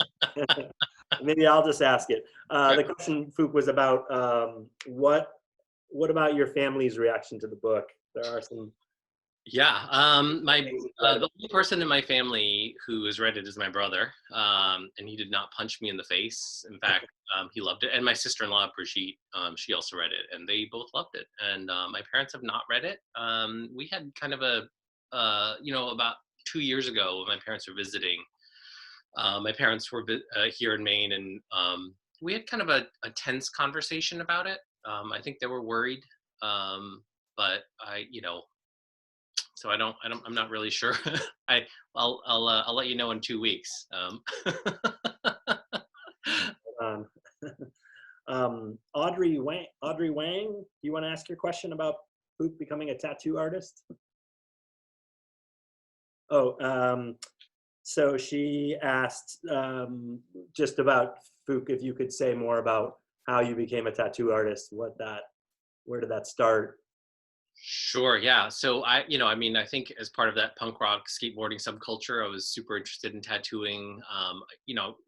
Maybe I'll just ask it. The question, Phuc, was about what about your family's reaction to the book? There are some. Yeah, the only person in my family who has read it is my brother, and he did not punch me in the face. In fact, he loved it. And my sister-in-law, Brigitte, she also read it, and they both loved it. And my parents have not read it. We had kind of about 2 years ago, when my parents were visiting, my parents were here in Maine, and we had kind of a tense conversation about it. I think they were worried, but so I'm not really sure. I'll let you know in 2 weeks. Audrey Wang, do you want to ask your question about Phuc becoming a tattoo artist? So she asked just about Phuc, if you could say more about how you became a tattoo artist, where did that start? Sure, yeah. So I think as part of that punk rock skateboarding subculture, I was super interested in tattooing.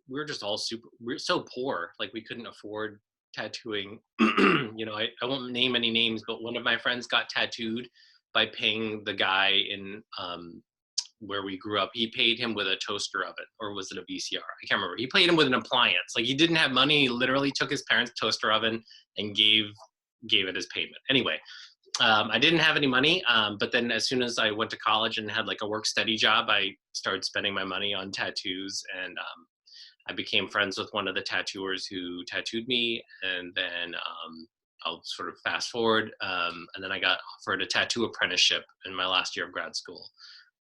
We're just all we're so poor, like we couldn't afford tattooing. I won't name any names, but one of my friends got tattooed by paying the guy in where we grew up. He paid him with a toaster oven, or was it a VCR? I can't remember. He paid him with an appliance. Like, he didn't have money. He literally took his parents' toaster oven and gave it as payment. Anyway, I didn't have any money, but then as soon as I went to college and had like a work study job, I started spending my money on tattoos, and I became friends with one of the tattooers who tattooed me, and then I'll sort of fast forward, and then I got offered a tattoo apprenticeship in my last year of grad school.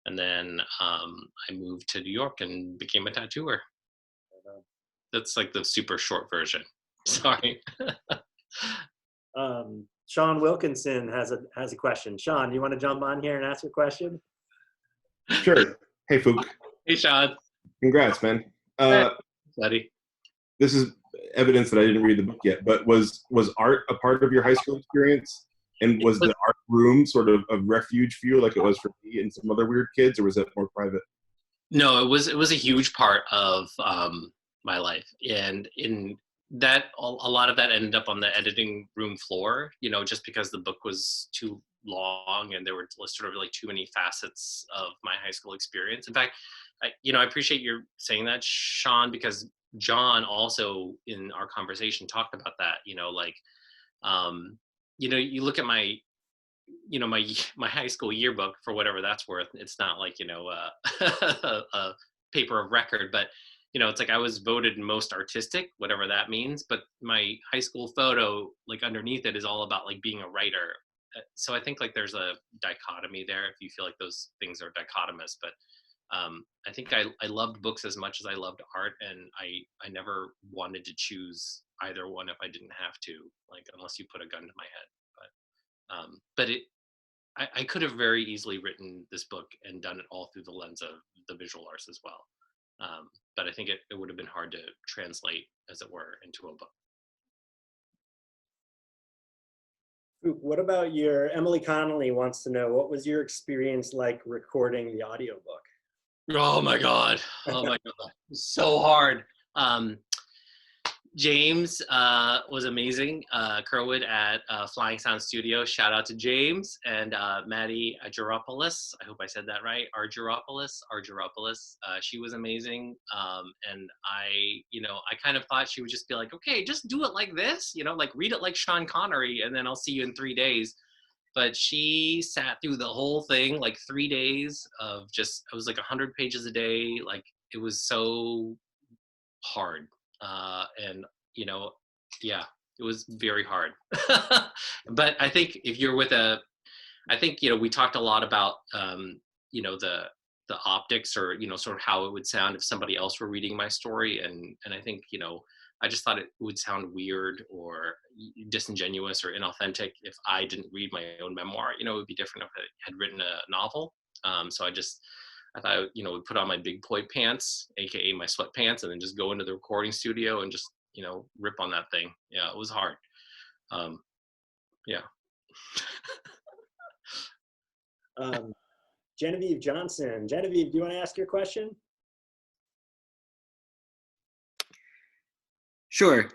And then I moved to New York and became a tattooer. That's like the super short version. Sorry. Sean Wilkinson has a question. Sean, do you want to jump on here and ask a question? Sure. Hey, Phuc. Hey, Sean. Congrats, man. Buddy. This is evidence that I didn't read the book yet, but was art a part of your high school experience? And was the art room sort of refuge for you, like it was for me and some other weird kids, or was it more private? No, it was a huge part of my life, and in that a lot of that ended up on the editing room floor. Just because the book was too long and there were sort of like too many facets of my high school experience. In fact, I appreciate your saying that, Sean, because John also in our conversation talked about that. You look at my my high school yearbook, for whatever that's worth. It's not like a paper of record, but it's like I was voted most artistic, whatever that means. But my high school photo, like underneath it, is all about like being a writer. So I think like there's a dichotomy there if you feel like those things are dichotomous. But I think I loved books as much as I loved art, and I never wanted to choose either one if I didn't have to, like unless you put a gun to my head. But I could have very easily written this book and done it all through the lens of the visual arts as well. But I think it would have been hard to translate, as it were, into a book. What about Emily Connolly wants to know, what was your experience like recording the audiobook? Oh my God. So hard. James was amazing. Kerwood at Flying Sound Studio. Shout out to James and Maddie Argyropoulos. I hope I said that right. Argyropoulos. She was amazing. And I kind of thought she would just be like, okay, just do it like this. Like read it like Sean Connery, and then I'll see you in 3 days. But she sat through the whole thing, like 3 days of it was like 100 pages a day. Like it was so hard. And it was very hard. But I think if you're with we talked a lot about the optics, or sort of how it would sound if somebody else were reading my story, and I think I just thought it would sound weird or disingenuous or inauthentic if I didn't read my own memoir. It would be different if I had written a novel. So I thought I would put on my big boy pants, aka my sweatpants, and then just go into the recording studio and just rip on that thing. Yeah, it was hard. Yeah. Genevieve Johnson. Genevieve, do you want to ask your question? Sure.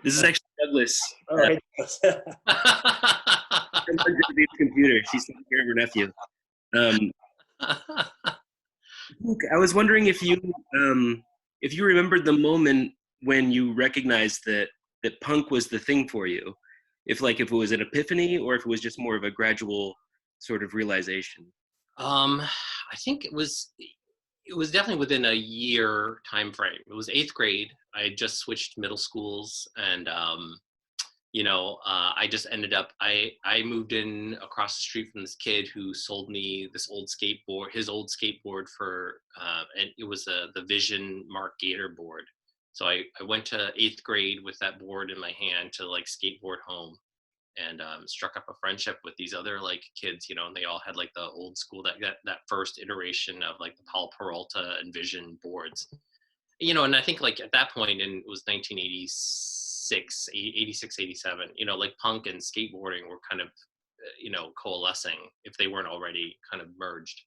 This is actually Douglas. Oh, hey. On Genevieve's computer. She's taking care of her nephew. I was wondering if you remembered the moment when you recognized that punk was the thing for you, if it was an epiphany or if it was just more of a gradual sort of realization. I think it was definitely within a year time frame. It was 8th grade. I had just switched middle schools, and I just ended up, I moved in across the street from this kid who sold me this his old skateboard for, and it was the Vision Mark Gator board. So I went to 8th grade with that board in my hand to skateboard home, and struck up a friendship with these other kids, and they all had the old school, that first iteration of the Paul Peralta and Vision boards, and I think at that point, and it was 1986, 87, punk and skateboarding were kind of, coalescing if they weren't already kind of merged.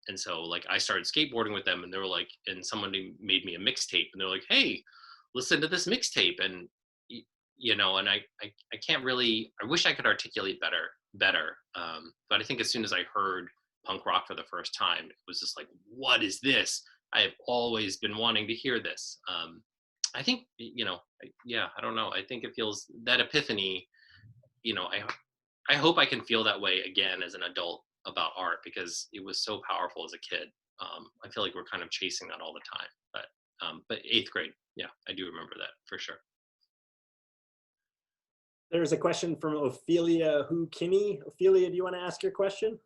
And so I started skateboarding with them, and they were and somebody made me a mixtape, and they're like, hey, listen to this mixtape. And, and I can't really, I wish I could articulate better. But I think as soon as I heard punk rock for the first time, it was just what is this? I have always been wanting to hear this. I think, I don't know. I think it feels that epiphany, I hope I can feel that way again as an adult about art, because it was so powerful as a kid. I feel like we're kind of chasing that all the time, but 8th grade. Yeah, I do remember that for sure. There's a question from Ophelia Kinney. Ophelia, do you want to ask your question?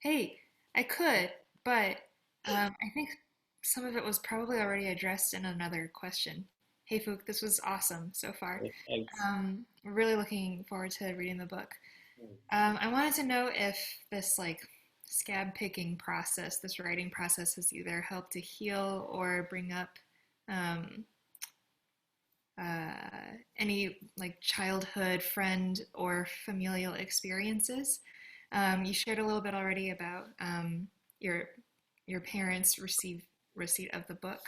Hey, I could, but I think some of it was probably already addressed in another question. Hey, Phuc, this was awesome so far. Thanks. We're really looking forward to reading the book. I wanted to know if this scab picking process, this writing process, has either helped to heal or bring up any like childhood friend or familial experiences. You shared a little bit already about your parents' receipt of the book,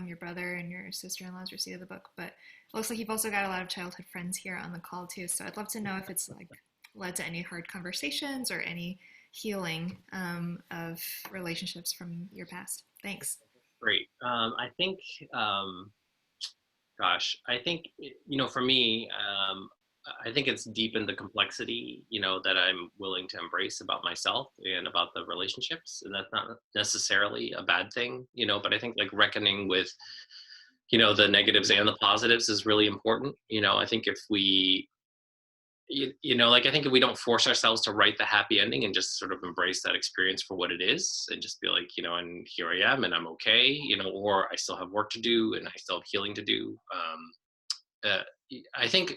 your brother and your sister-in-law's receipt of the book, but it looks like you've also got a lot of childhood friends here on the call too. So I'd love to know if it's like led to any hard conversations or any healing of relationships from your past. Thanks. Great. I think, gosh, I think, for me, I think it's deepened the complexity, that I'm willing to embrace about myself and about the relationships. And that's not necessarily a bad thing, but I think like reckoning with, the negatives and the positives is really important. I think if we, I think if we don't force ourselves to write the happy ending and just sort of embrace that experience for what it is and just be like, and here I am and I'm okay, or I still have work to do and I still have healing to do. Uh, I think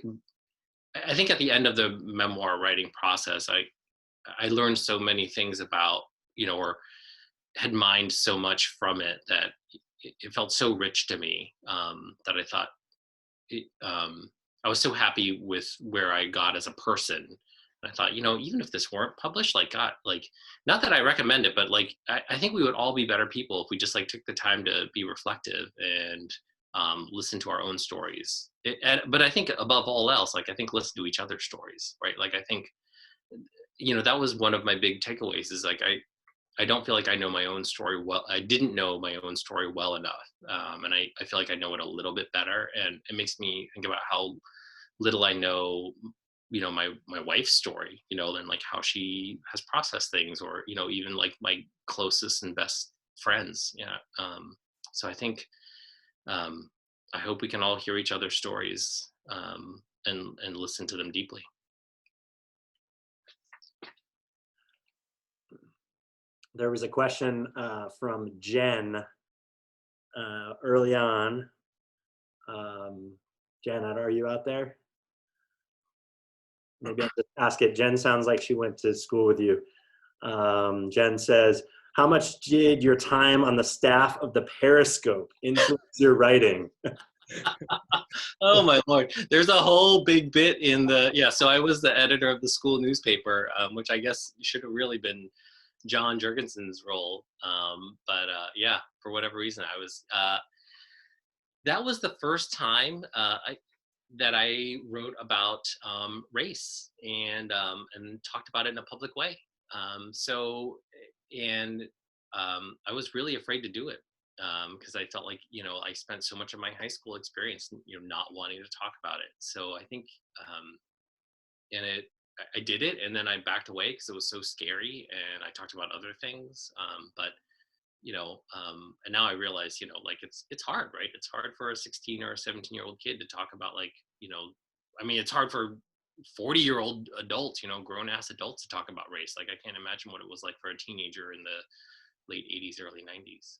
at the end of the memoir writing process, I learned so many things about, or had mined so much from it that it felt so rich to me, that I thought, I was so happy with where I got as a person. I thought, even if this weren't published, like, God, like, not that I recommend it, but like, I think we would all be better people if we just like took the time to be reflective and listen to our own stories. But I think above all else, like, I think listen to each other's stories, right? Like, I think, that was one of my big takeaways is like, I don't feel like I know my own story well. I didn't know my own story well enough. And I feel like I know it a little bit better. And it makes me think about how little I know, my wife's story, and like how she has processed things, or, even like my closest and best friends. Yeah. So I think, I hope we can all hear each other's stories, and listen to them deeply. There was a question from Jen early on. Jen, are you out there? Maybe I'll just ask it. Jen sounds like she went to school with you. Jen says, how much did your time on the staff of the Periscope influence your writing? Oh my Lord. There's a whole big bit in so I was the editor of the school newspaper, which I guess should have really been John Jurgensen's role. But for whatever reason, I was, that was the first time that I wrote about race and talked about it in a public way. I was really afraid to do it because I felt like, I spent so much of my high school experience, not wanting to talk about it. So I think, I did it, and then I backed away because it was so scary, and I talked about other things. And now I realize, like it's hard, right? It's hard for a 16 or a 17-year-old kid to talk about, like, it's hard for 40-year-old adults, grown ass adults to talk about race. Like, I can't imagine what it was like for a teenager in the late 80s, early 90s.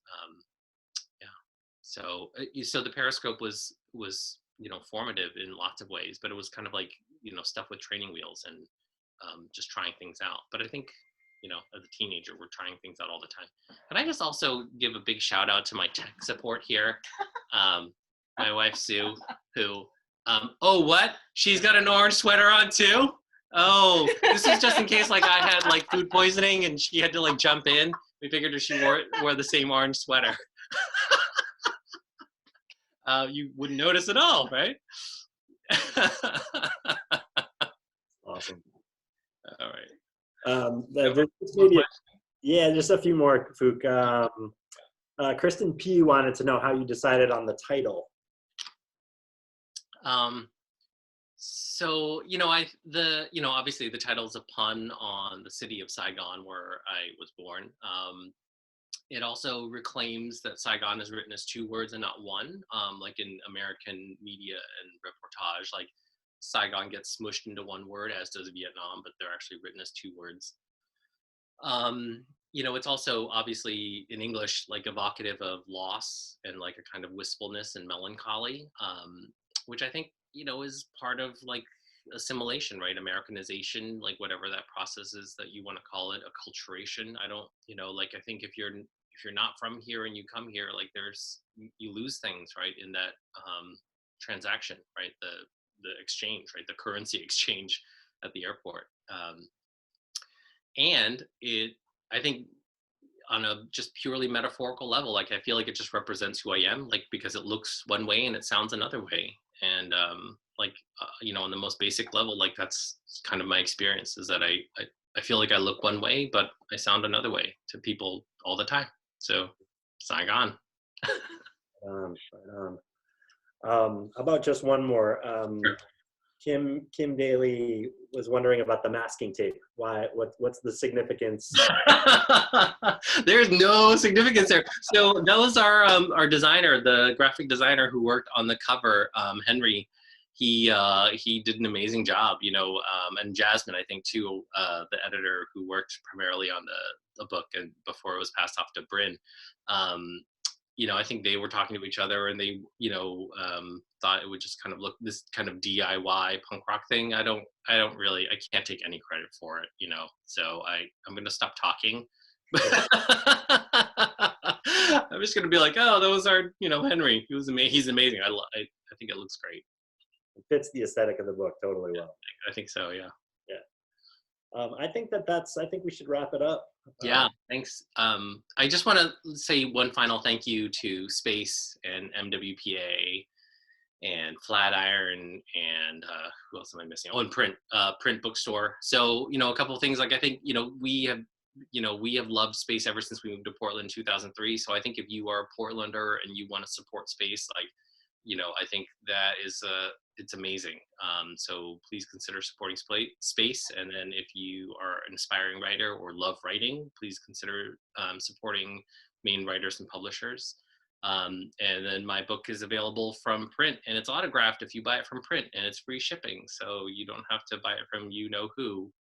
So the Periscope was formative in lots of ways, but it was kind of like, stuff with training wheels and just trying things out. But I think, as a teenager, we're trying things out all the time. Can I just also give a big shout out to my tech support here? My wife, Sue, who, oh, what? She's got an orange sweater on too? Oh, this is just in case like I had like food poisoning and she had to like jump in. We figured if she wore the same orange sweater. You wouldn't notice at all, right? Awesome. All right. Just a few more, Phuc. Kristen P wanted to know how you decided on the title. So, obviously the title is a pun on the city of Saigon where I was born. It also reclaims that Saigon is written as two words and not one, like in American media and reportage, like Saigon gets smushed into one word, as does Vietnam, but they're actually written as two words. It's also obviously in English, like evocative of loss and like a kind of wistfulness and melancholy, which I think, is part of like assimilation, right? Americanization, like whatever that process is that you want to call it, acculturation. I don't, like, I think if you're not from here and you come here, like you lose things, right? In that, transaction, right? The exchange, right? The currency exchange at the airport. And I think on a just purely metaphorical level, like I feel like it just represents who I am, like because it looks one way and it sounds another way. And on the most basic level, like that's kind of my experience, is that I feel like I look one way, but I sound another way to people all the time. So sign on. How about just one more? Sure. Kim Daly was wondering about the masking tape. What's the significance? There's no significance there. So that was our designer, the graphic designer who worked on the cover, Henry. He did an amazing job, and Jasmine, I think too, the editor who worked primarily on the book and before it was passed off to Bryn. I think they were talking to each other and they, thought it would just kind of look this kind of DIY punk rock thing. I can't take any credit for it, so I'm going to stop talking. I'm just going to be like, oh, that was our, Henry. He's amazing. I think it looks great. It fits the aesthetic of the book totally well. I think so. Yeah. I think I think we should wrap it up. Yeah, thanks. I just want to say one final thank you to Space and MWPA and Flatiron and who else am I missing? Oh, and Print Bookstore. So, a couple of things, like I think, we have loved Space ever since we moved to Portland in 2003. So I think if you are a Portlander and you want to support Space, like, I think that is it's amazing. So please consider supporting Space. And then if you are an aspiring writer or love writing, please consider supporting Maine writers and publishers. And then my book is available from Print and it's autographed if you buy it from Print, and it's free shipping. So you don't have to buy it from who.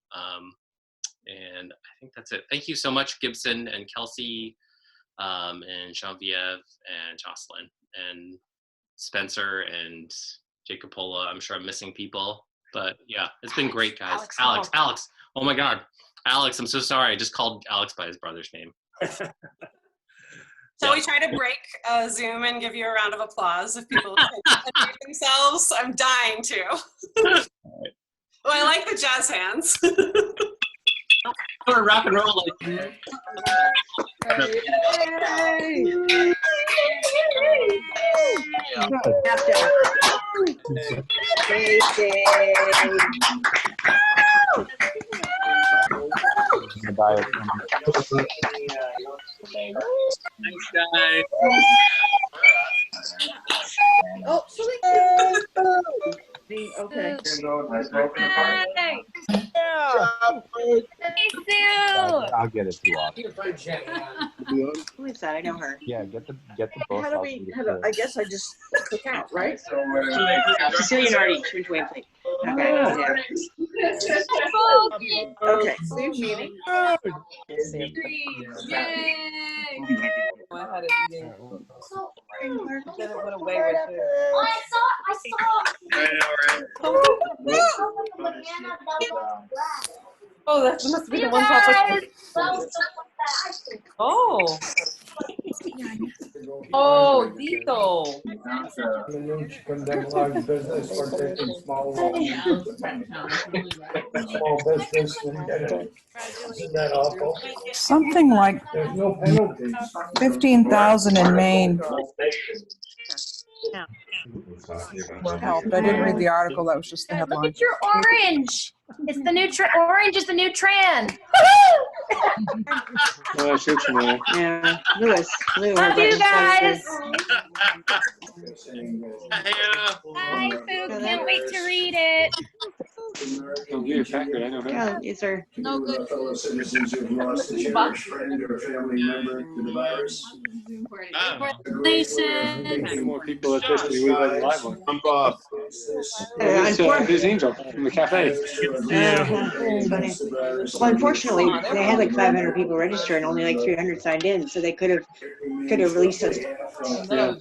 And I think that's it. Thank you so much, Gibson and Kelsey and Genevieve and Jocelyn and Spencer and Jacopola. I'm sure I'm missing people, but yeah, it's been great, guys. Alex. Oh my God. Alex, I'm so sorry. I just called Alex by his brother's name. Shall we try to break Zoom and give you a round of applause if people can unmute themselves? I'm dying to. Well, I like the jazz hands. We're rock and roll. Thanks, guys. Oh, okay. I'll get it to off. Who is that? I know her. Yeah, get the book. I guess I just click out, right? Cecilia already turned away, please. Okay. Okay. Same meeting. Yay! I had it eating. Then it went away with it. Oh, that must be the one topic. Oh. Oh, Dito. Business for taking small business and get it. Isn't that awful? Something like There's no penalty. 15,000 in Maine. Yeah. Helped. I didn't read the article. That was just the headline. Look at your orange. It's the new orange is the new Tran. Yeah. Lewis. Love you guys. Hi, Phuc. Can't wait to read it. Don't get your packer. I know her. Yeah, these are no good. Fellow citizens who've lost a cherished friend or family member to the virus. Congratulations. More people at this than we had the live one. Jump off. There's Angel from the cafe. It's funny. Well, unfortunately, they had like 500 people register and only like 300 signed in, so they could have released us. Yeah.